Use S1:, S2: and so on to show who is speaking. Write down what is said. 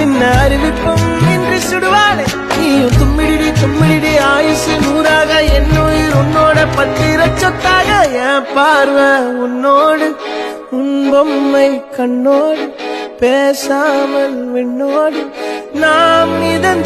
S1: சின்ன அறிவிப்பும் இன்றி சுடுவாளே நீயும் தும்மிடி தும்மிடி ஆயுசு நூறாக என்னுயிர் உன்னோட பத்திர சொத்தாக என் பார்வை உன்னோடு உன் பொம்மை கண்ணோடு பேசாமல் விண்ணோடு நாம் மிதந்து